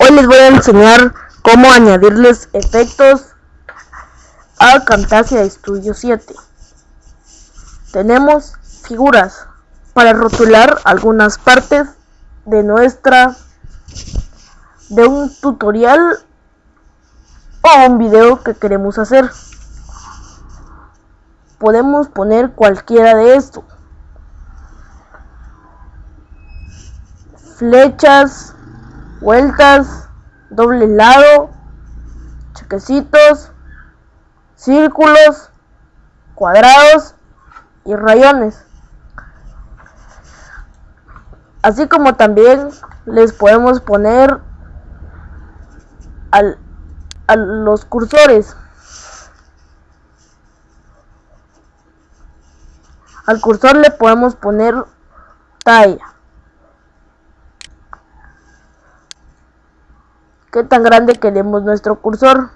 Hoy les voy a enseñar cómo añadirles efectos a Camtasia Studio 7. Tenemos figuras para rotular algunas partes de un tutorial o un video que queremos hacer. Podemos poner cualquiera de estos: flechas, vueltas, doble lado, chequecitos, círculos, cuadrados y rayones. Así como también les podemos poner a los cursores. Al cursor le podemos poner talla. ¿Qué tan grande queremos nuestro cursor?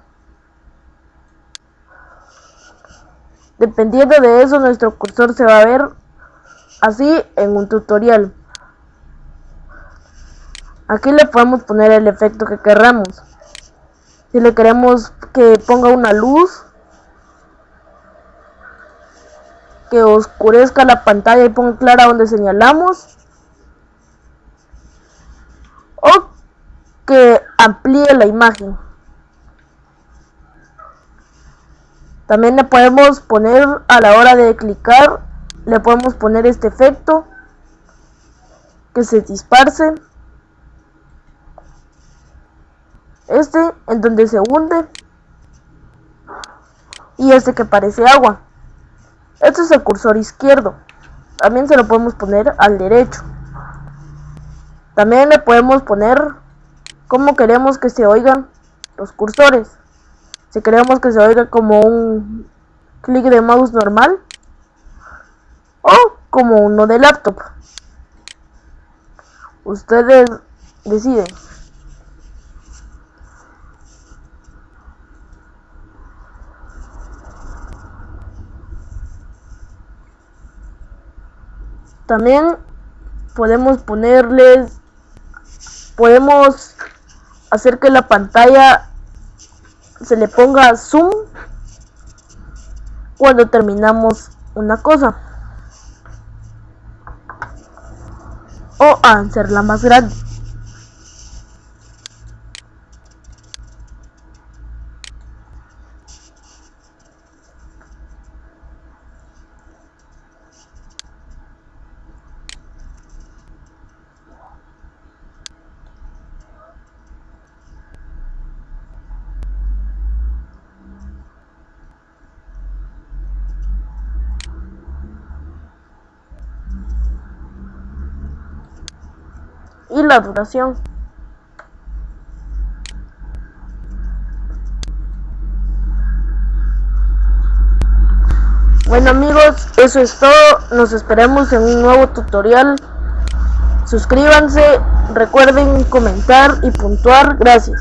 Dependiendo de eso, nuestro cursor se va a ver así en un tutorial. Aquí le podemos poner el efecto que queramos. Si le queremos que ponga una luz, que oscurezca la pantalla y ponga clara donde señalamos, o que amplíe la imagen. También le podemos poner, a la hora de clicar, le podemos poner este efecto que se disperse, en donde se hunde, y este que parece agua. Este es el cursor izquierdo. También se lo podemos poner al derecho. También le podemos poner cómo queremos que se oigan los cursores. Si queremos que se oiga como un clic de mouse normal o como uno de laptop, ustedes deciden. También podemos hacer que la pantalla se le ponga zoom cuando terminamos una cosa, o hacerla más grande. Y la duración. Bueno amigos, eso es todo. Nos esperamos en un nuevo tutorial. Suscríbanse, recuerden comentar y puntuar. Gracias.